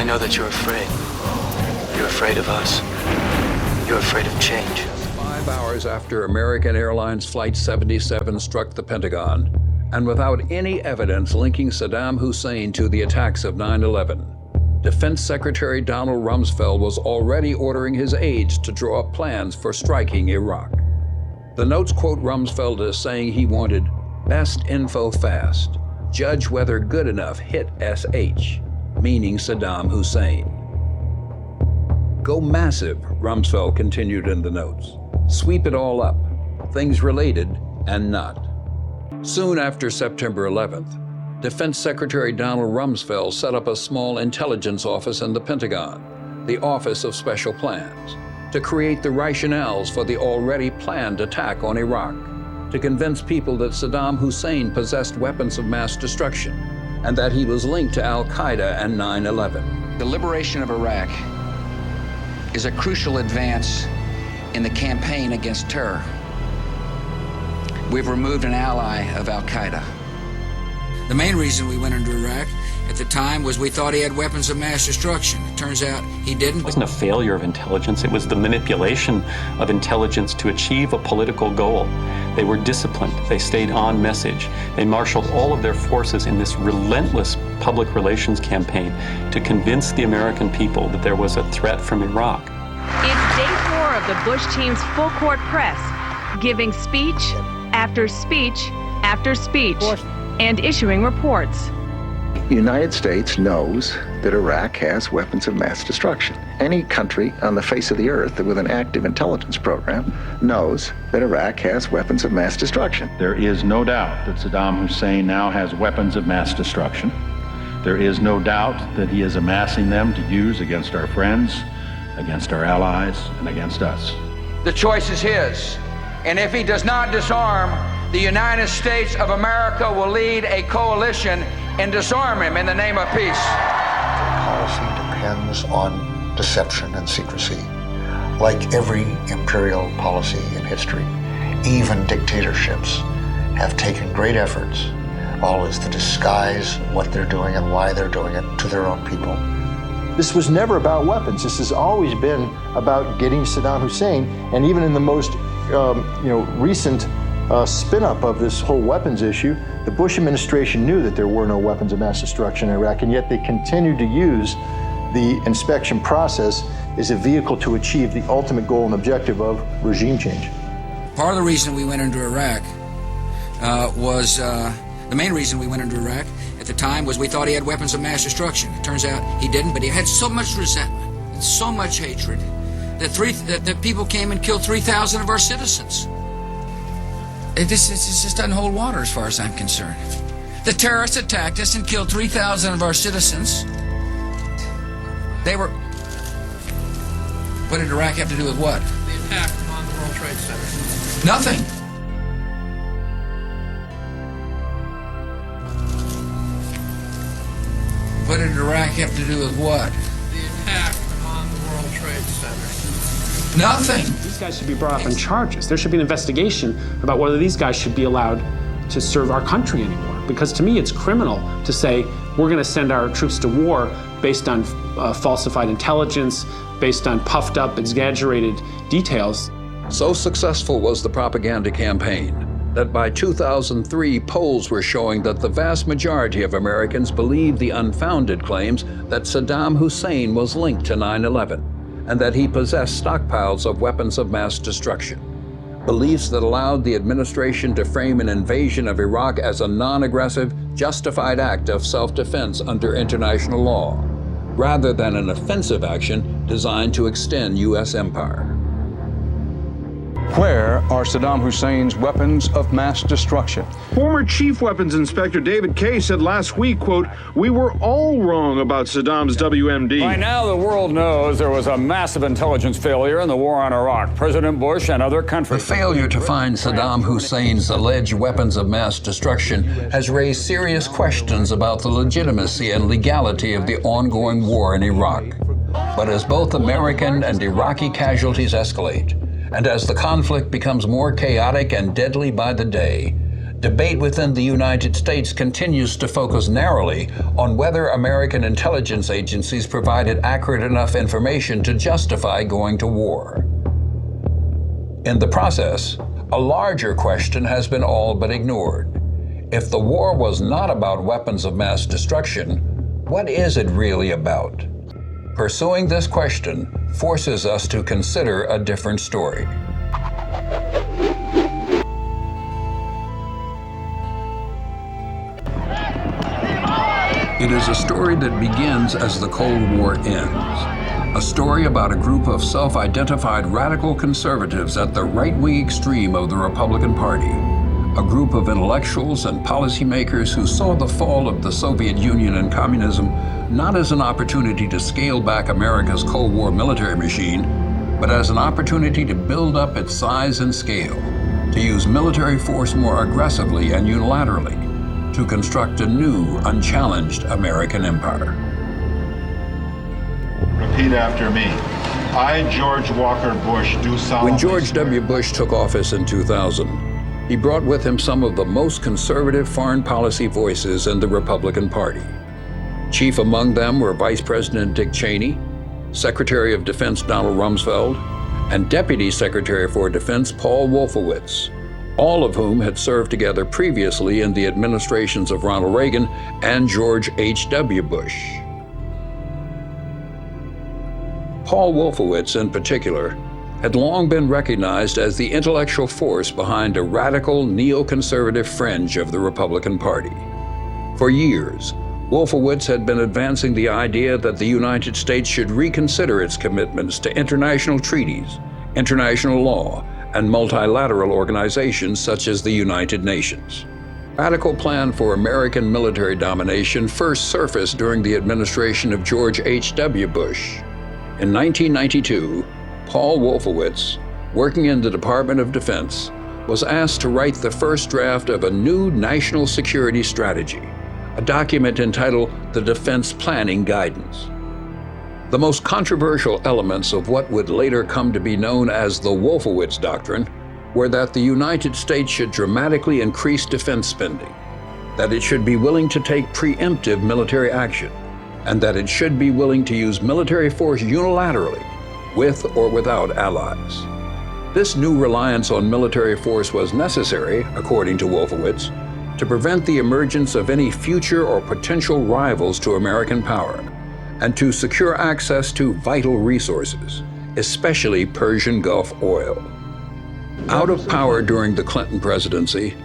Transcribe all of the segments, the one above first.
I know that you're afraid. You're afraid of us. You're afraid of change. 5 hours after American Airlines Flight 77 struck the Pentagon, and without any evidence linking Saddam Hussein to the attacks of 9/11, Defense Secretary Donald Rumsfeld was already ordering his aides to draw up plans for striking Iraq. The notes quote Rumsfeld as saying he wanted best info fast, judge whether good enough hit SH, meaning Saddam Hussein. Go massive, Rumsfeld continued in the notes. Sweep it all up, things related and not. Soon after September 11th, Defense Secretary Donald Rumsfeld set up a small intelligence office in the Pentagon, the Office of Special Plans, to create the rationales for the already planned attack on Iraq, to convince people that Saddam Hussein possessed weapons of mass destruction and that he was linked to Al-Qeada and 9/11. The liberation of Iraq is a crucial advance in the campaign against terror. We've removed an ally of Al-Qeada. The main reason we went into Iraq at the time was we thought he had weapons of mass destruction. It turns out he didn't. It wasn't a failure of intelligence. It was the manipulation of intelligence to achieve a political goal. They were disciplined. They stayed on message. They marshaled all of their forces in this relentless public relations campaign to convince the American people that there was a threat from Iraq. It's day 4 of the Bush team's full-court press, giving speech after speech after speech, and issuing reports. The United States knows that Iraq has weapons of mass destruction. Any country on the face of the earth with an active intelligence program knows that Iraq has weapons of mass destruction. There is no doubt that Saddam Hussein now has weapons of mass destruction. There is no doubt that he is amassing them to use against our friends, against our allies, and against us. The choice is his. And if he does not disarm, the United States of America will lead a coalition and disarm him in the name of peace. Policy depends on deception and secrecy. Like every imperial policy in history, even dictatorships have taken great efforts, always to disguise what they're doing and why they're doing it to their own people. This was never about weapons. This has always been about getting Saddam Hussein, and even in the most recent spin-up of this whole weapons issue, the Bush administration knew that there were no weapons of mass destruction in Iraq, and yet they continued to use the inspection process as a vehicle to achieve the ultimate goal and objective of regime change. Part of the reason we went into Iraq the main reason we went into Iraq at the time was we thought he had weapons of mass destruction. It turns out he didn't, but he had so much resentment and so much hatred that people came and killed 3,000 of our citizens. It just doesn't hold water as far as I'm concerned. The terrorists attacked us and killed 3,000 of our citizens. What did Iraq have to do with what? The attack on the World Trade Center. Nothing. What did Iraq have to do with what? The attack on the World Trade Center. Nothing. These guys should be brought up on charges. There should be an investigation about whether these guys should be allowed to serve our country anymore. Because to me, it's criminal to say we're going to send our troops to war based on falsified intelligence, based on puffed up, exaggerated details. So successful was the propaganda campaign that by 2003, polls were showing that the vast majority of Americans believed the unfounded claims that Saddam Hussein was linked to 9/11 and that he possessed stockpiles of weapons of mass destruction. Beliefs that allowed the administration to frame an invasion of Iraq as a non-aggressive, justified act of self-defense under international law, rather than an offensive action designed to extend U.S. empire. Where are Saddam Hussein's weapons of mass destruction? Former Chief Weapons Inspector David Kay said last week, quote, "We were all wrong about Saddam's WMD." By now, the world knows there was a massive intelligence failure in the war on Iraq. President Bush and other countries. The failure to find Saddam Hussein's alleged weapons of mass destruction has raised serious questions about the legitimacy and legality of the ongoing war in Iraq. But as both American and Iraqi casualties escalate, and as the conflict becomes more chaotic and deadly by the day, Debate within the United States continues to focus narrowly on whether American intelligence agencies provided accurate enough information to justify going to war. In the process, a larger question has been all but ignored. If the war was not about weapons of mass destruction, what is it really about? Pursuing this question forces us to consider a different story. It is a story that begins as the Cold War ends. A story about a group of self-identified radical conservatives at the right-wing extreme of the Republican Party. A group of intellectuals and policymakers who saw the fall of the Soviet Union and communism not as an opportunity to scale back America's Cold War military machine, but as an opportunity to build up its size and scale, to use military force more aggressively and unilaterally, to construct a new, unchallenged American empire. Repeat after me. I, George Walker Bush, do solemnly When George W. Bush took office in 2000, he brought with him some of the most conservative foreign policy voices in the Republican Party. Chief among them were Vice President Dick Cheney, Secretary of Defense Donald Rumsfeld, and Deputy Secretary for Defense Paul Wolfowitz, all of whom had served together previously in the administrations of Ronald Reagan and George H.W. Bush. Paul Wolfowitz, in particular, had long been recognized as the intellectual force behind a radical neoconservative fringe of the Republican Party. For years, Wolfowitz had been advancing the idea that the United States should reconsider its commitments to international treaties, international law, and multilateral organizations such as the United Nations. Radical plan for American military domination first surfaced during the administration of George H.W. Bush. In 1992, Paul Wolfowitz, working in the Department of Defense, was asked to write the first draft of a new national security strategy, a document entitled the Defense Planning Guidance. The most controversial elements of what would later come to be known as the Wolfowitz Doctrine were that the United States should dramatically increase defense spending, that it should be willing to take preemptive military action, and that it should be willing to use military force unilaterally, with or without allies. This new reliance on military force was necessary, according to Wolfowitz, to prevent the emergence of any future or potential rivals to American power, and to secure access to vital resources, especially Persian Gulf oil. Out of power during the Clinton presidency,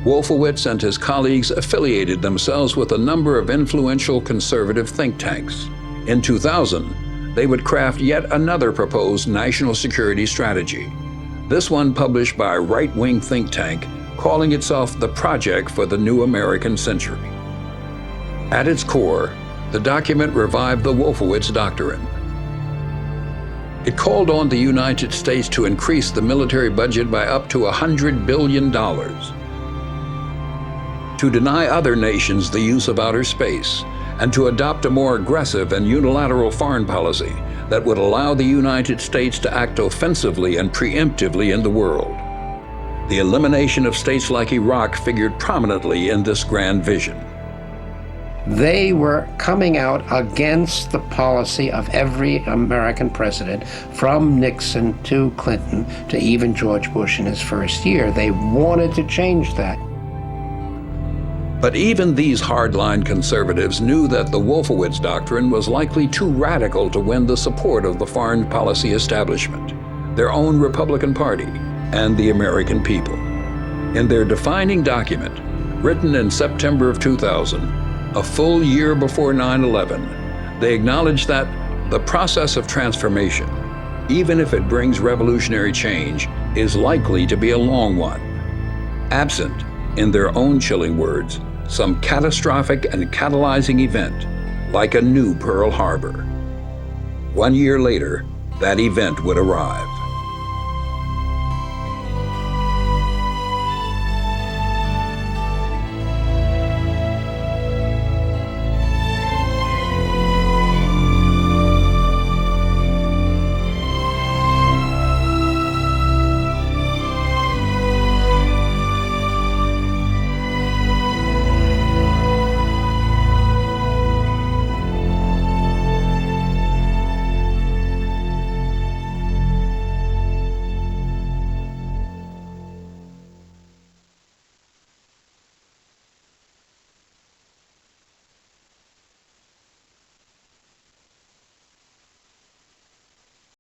Wolfowitz and his colleagues affiliated themselves with a number of influential conservative think tanks. In 2000, they would craft yet another proposed national security strategy, this one published by a right-wing think tank calling itself the Project for the New American Century. At its core, the document revived the Wolfowitz Doctrine. It called on the United States to increase the military budget by up to $100 billion, to deny other nations the use of outer space, and to adopt a more aggressive and unilateral foreign policy that would allow the United States to act offensively and preemptively in the world. The elimination of states like Iraq figured prominently in this grand vision. They were coming out against the policy of every American president, from Nixon to Clinton to even George Bush in his first year. They wanted to change that. But even these hardline conservatives knew that the Wolfowitz Doctrine was likely too radical to win the support of the foreign policy establishment, their own Republican Party, and the American people. In their defining document, written in September of 2000, a full year before 9/11, they acknowledged that the process of transformation, even if it brings revolutionary change, is likely to be a long one. Absent, in their own chilling words, some catastrophic and catalyzing event, like a new Pearl Harbor. 1 year later, that event would arrive.